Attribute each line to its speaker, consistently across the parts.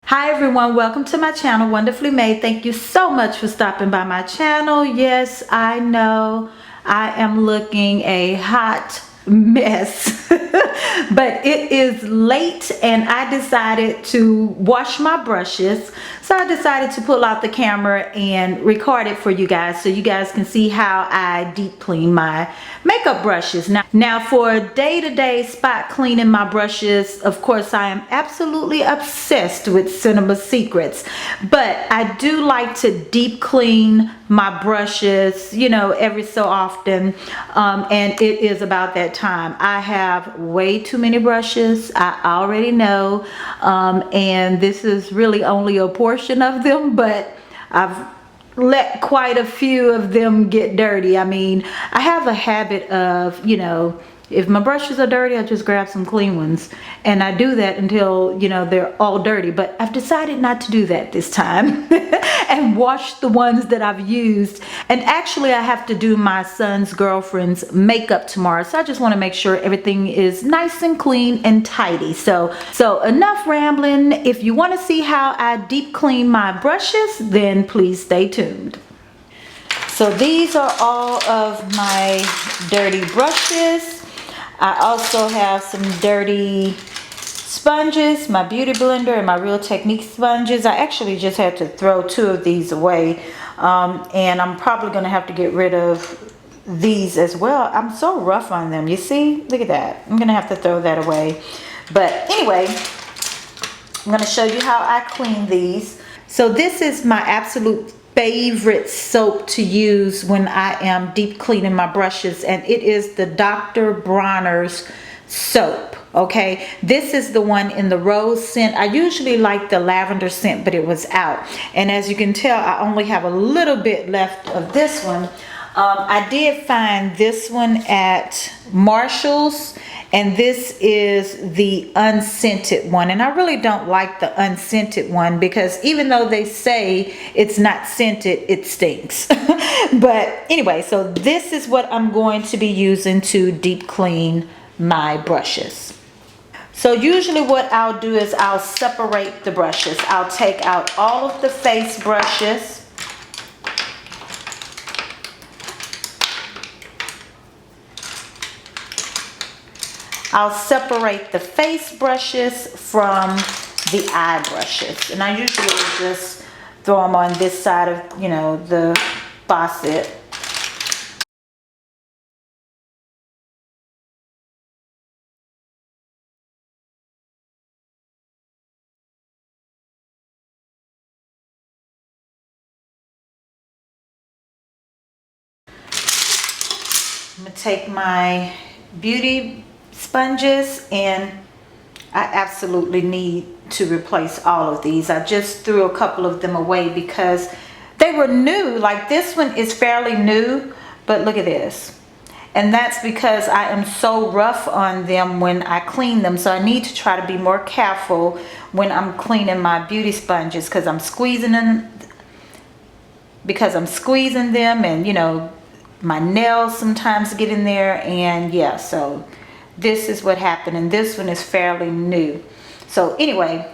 Speaker 1: Hi everyone, welcome to my channel, Wonderfully Made. Thank you so much for stopping by my channel. Yes, I know I am looking a hot mess, but it is late and I decided to wash my brushes. So I decided to pull out the camera and record it for you guys so you guys can see how I deep clean my makeup brushes. Now for day-to-day spot cleaning my brushes, of course I am absolutely obsessed with Cinema Secrets, but I do like to deep clean my brushes, you know, every so often, and it is about that time. I have way too many brushes, I already know, and this is really only a portion of them, but I've let quite a few of them get dirty. I mean, I have a habit of, you know, if my brushes are dirty, I just grab some clean ones. And I do that until, you know, they're all dirty. But I've decided not to do that this time and wash the ones that I've used. And actually, I have to do my son's girlfriend's makeup tomorrow. So I just want to make sure everything is nice and clean and tidy. So enough rambling. If you want to see how I deep clean my brushes, then please stay tuned. So these are all of my dirty brushes. I also have some dirty sponges, my Beauty Blender and my Real Technique sponges. I actually just had to throw two of these away, and I'm probably going to have to get rid of these as well. I'm so rough on them, you see? Look at that. I'm going to have to throw that away. But anyway, I'm going to show you how I clean these. So this is my absolute favorite soap to use when I am deep cleaning my brushes, and it is the Dr. Bronner's soap. Okay, this is the one in the rose scent. I usually like the lavender scent, but it was out, and as you can tell, I only have a little bit left of this one. I did find this one at Marshall's, and this is the unscented one, and I really don't like the unscented one because even though they say it's not scented, it stinks. But anyway, so this is what I'm going to be using to deep clean my brushes. So usually what I'll do is I'll separate the brushes. I'll take out all of the face brushes. I'll separate the face brushes from the eye brushes. And I usually just throw them on this side of, you know, the faucet. I'm going to take my beauty sponges, and I absolutely need to replace all of these. I just threw a couple of them away because they were new. Like this one is fairly new, but look at this. And that's because I am so rough on them when I clean them. So I need to try to be more careful when I'm cleaning my beauty sponges because I'm squeezing them, and you know, my nails sometimes get in there, and yeah, so this is what happened, and this one is fairly new. So anyway,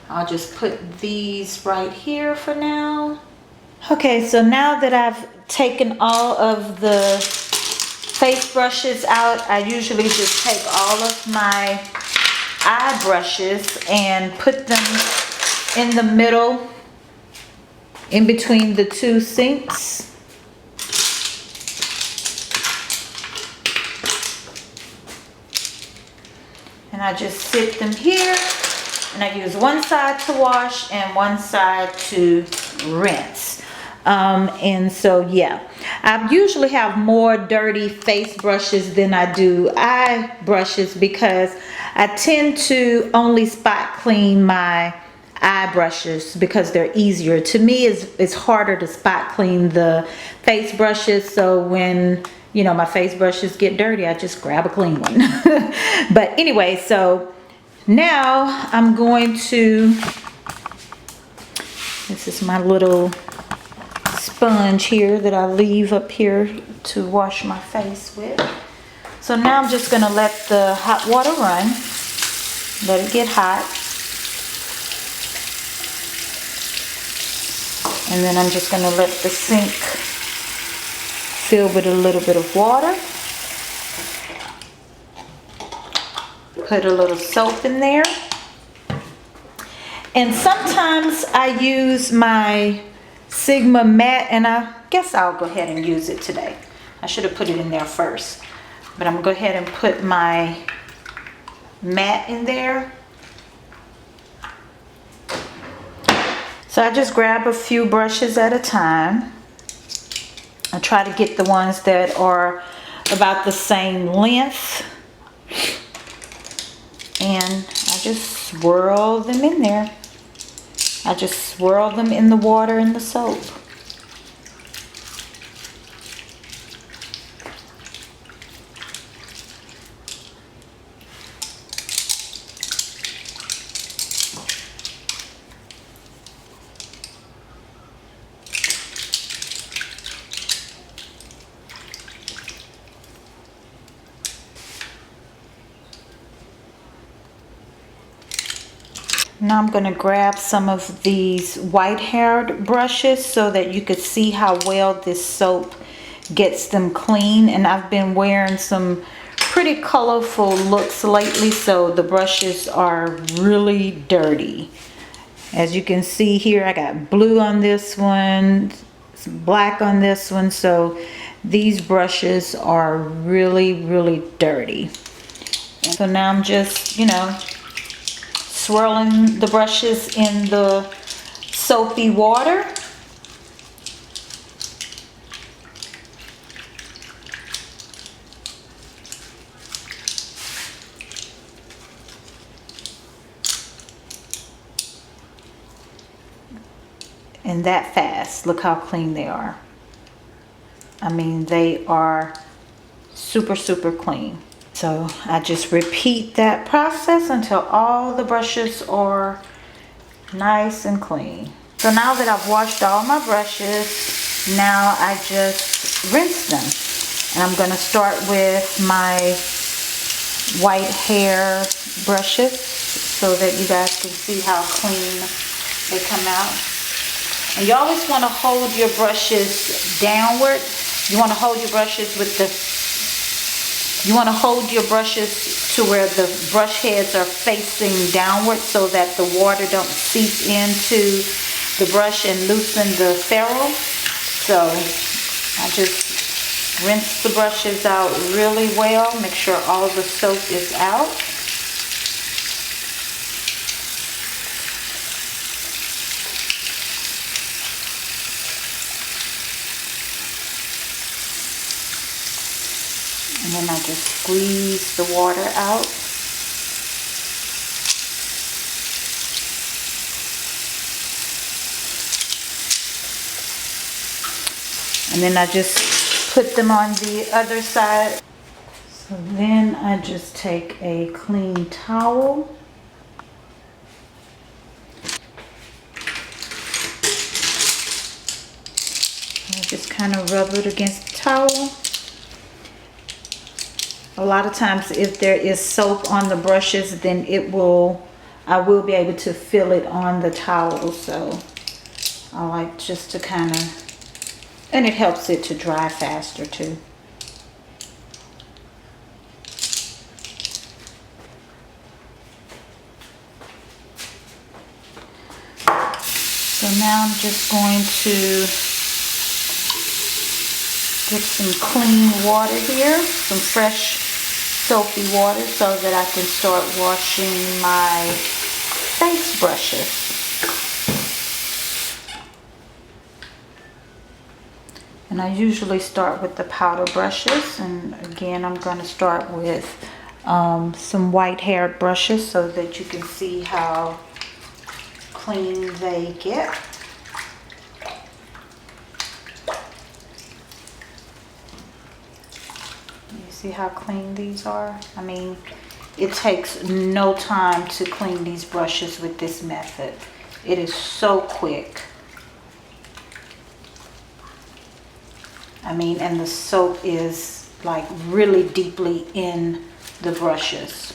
Speaker 1: I'll just put these right here for now. Okay, so now that I've taken all of the face brushes out, I usually just take all of my eye brushes and put them in the middle, in between the two sinks. And I just sit them here, and I use one side to wash and one side to rinse. And so yeah, I usually have more dirty face brushes than I do eye brushes because I tend to only spot clean my eye brushes because they're easier. To me, it's harder to spot clean the face brushes. So when, you know, my face brushes get dirty, I just grab a clean one. But anyway, so now I'm going to, this is my little sponge here that I leave up here to wash my face with. So now I'm just going to let the hot water run, let it get hot. And then I'm just going to let the sink fill with a little bit of water. Put a little soap in there. And sometimes I use my Sigma mat, and I guess I'll go ahead and use it today. I should have put it in there first. But I'm going to go ahead and put my mat in there. So I just grab a few brushes at a time. I try to get the ones that are about the same length. And I just swirl them in there. I just swirl them in the water and the soap. Now I'm going to grab some of these white-haired brushes so that you could see how well this soap gets them clean. And I've been wearing some pretty colorful looks lately, so the brushes are really dirty. As you can see here, I got blue on this one, some black on this one, so these brushes are really, really dirty. And so now I'm just, swirling the brushes in the soapy water. And that fast. Look how clean they are. I mean, they are super, super clean. So I just repeat that process until all the brushes are nice and clean. So now that I've washed all my brushes, now I just rinse them. And I'm going to start with my white hair brushes so that you guys can see how clean they come out. And you always want to hold your brushes downward. You want to hold your brushes to where the brush heads are facing downward so that the water don't seep into the brush and loosen the ferrule. So I just rinse the brushes out really well. Make sure all the soap is out. And then I just squeeze the water out. And then I just put them on the other side. So then I just take a clean towel. I just kind of rub it against the towel. A lot of times if there is soap on the brushes, then I will be able to feel it on the towel. So I like just to kind of, and it helps it to dry faster too. So now I'm just going to get some clean water here, some fresh soapy water, so that I can start washing my face brushes. And I usually start with the powder brushes, and again I'm going to start with some white haired brushes so that you can see how clean they get. See how clean these are? I mean, it takes no time to clean these brushes with this method. It is so quick. I mean, and the soap is like really deeply in the brushes.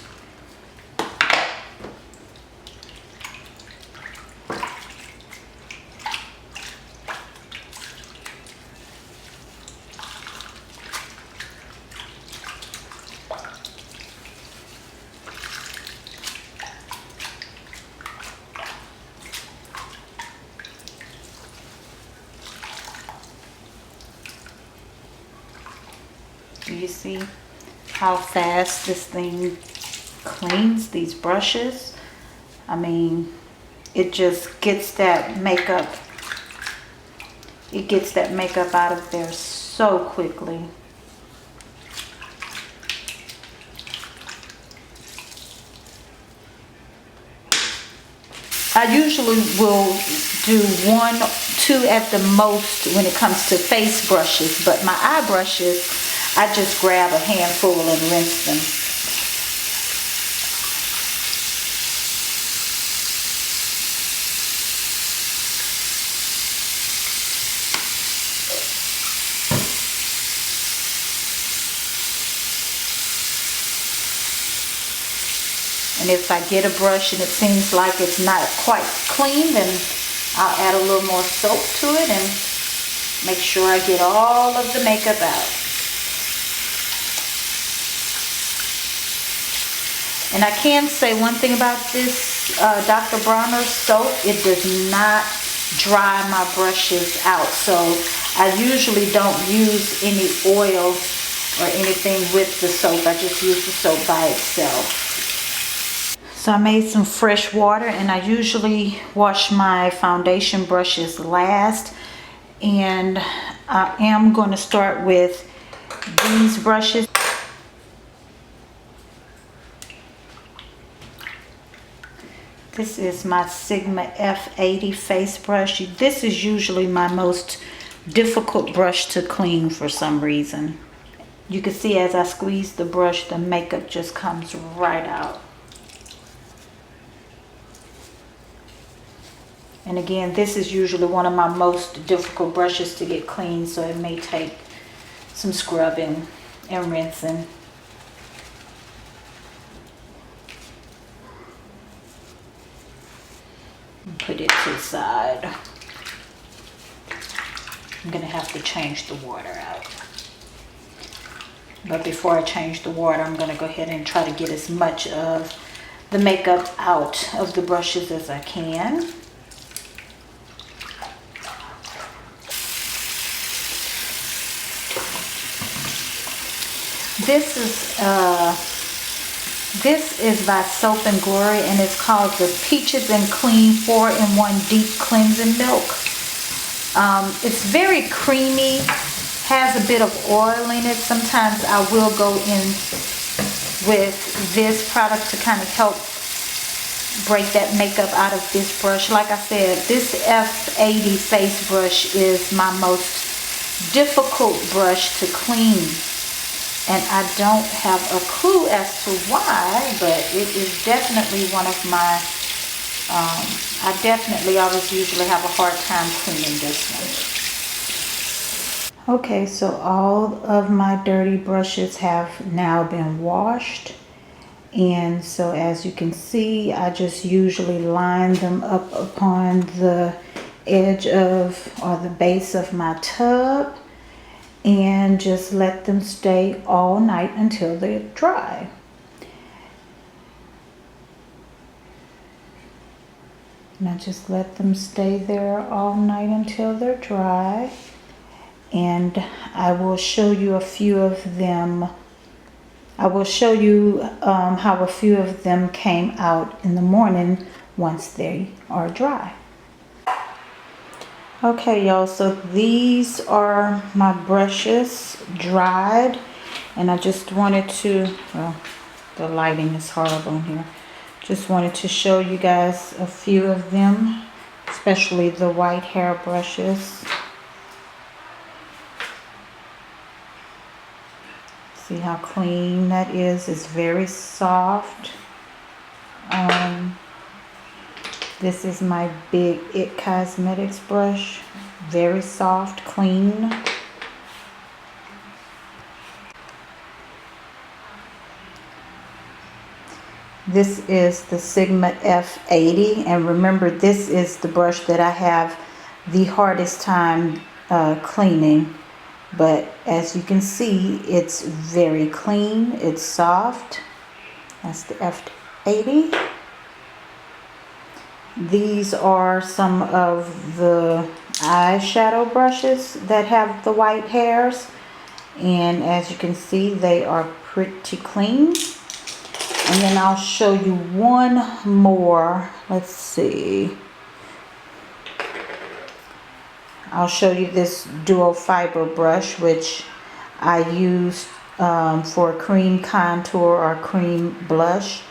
Speaker 1: you see how fast this thing cleans these brushes? I mean, it just gets that makeup, it gets that makeup out of there so quickly. I usually will do 1, 2 at the most when it comes to face brushes, but my eye brushes, I just grab a handful and rinse them. And if I get a brush and it seems like it's not quite clean, then I'll add a little more soap to it and make sure I get all of the makeup out. And I can say one thing about this Dr. Bronner soap, it does not dry my brushes out. So I usually don't use any oil or anything with the soap. I just use the soap by itself. So I made some fresh water, and I usually wash my foundation brushes last. And I am going to start with these brushes. This is my Sigma F80 face brush. This is usually my most difficult brush to clean for some reason. You can see as I squeeze the brush, the makeup just comes right out. And again, this is usually one of my most difficult brushes to get clean, so it may take some scrubbing and rinsing. Put it to the side. I'm gonna have to change the water out. But before I change the water, I'm gonna go ahead and try to get as much of the makeup out of the brushes as I can. This is by Soap and Glory, and it's called the Peaches and Clean 4-in-1 Deep Cleansing Milk. It's very creamy, has a bit of oil in it. Sometimes I will go in with this product to kind of help break that makeup out of this brush. Like I said, this F80 face brush is my most difficult brush to clean. And I don't have a clue as to why, but it is definitely one of my, I definitely always usually have a hard time cleaning this one. Okay, so all of my dirty brushes have now been washed. And so as you can see, I just usually line them up upon the edge of, or the base of my tub, and just let them stay all night until they're dry. And I just let them stay there all night until they're dry. And I will show you a few of them. I will show you how a few of them came out in the morning once they are dry. Okay, y'all, so these are my brushes dried, and I just wanted to, well, the lighting is horrible here. Just wanted to show you guys a few of them, especially the white hair brushes. See how clean that is? It's very soft. This is my big It Cosmetics brush. Very soft, clean. This is the Sigma F80. And remember, this is the brush that I have the hardest time cleaning. But as you can see, it's very clean. It's soft. That's the F80. These are some of the eyeshadow brushes that have the white hairs. And as you can see, they are pretty clean. And then I'll show you one more. Let's see. I'll show you this dual fiber brush, which I used for a cream contour or cream blush.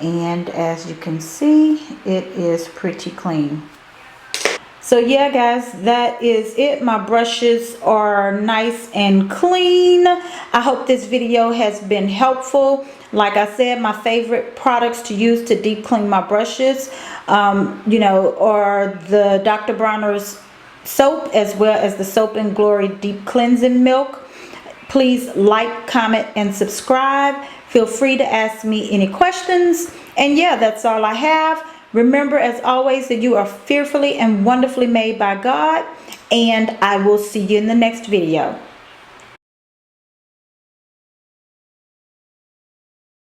Speaker 1: And as you can see, it is pretty clean. So yeah, guys, that is it. My brushes are nice and clean. I hope this video has been helpful. Like I said, my favorite products to use to deep clean my brushes, you know, are the Dr. Bronner's soap, as well as the Soap and Glory Deep Cleansing Milk. Please like, comment, and subscribe. Feel free to ask me any questions. And yeah, that's all I have. Remember, as always, that you are fearfully and wonderfully made by God. And I will see you in the next video.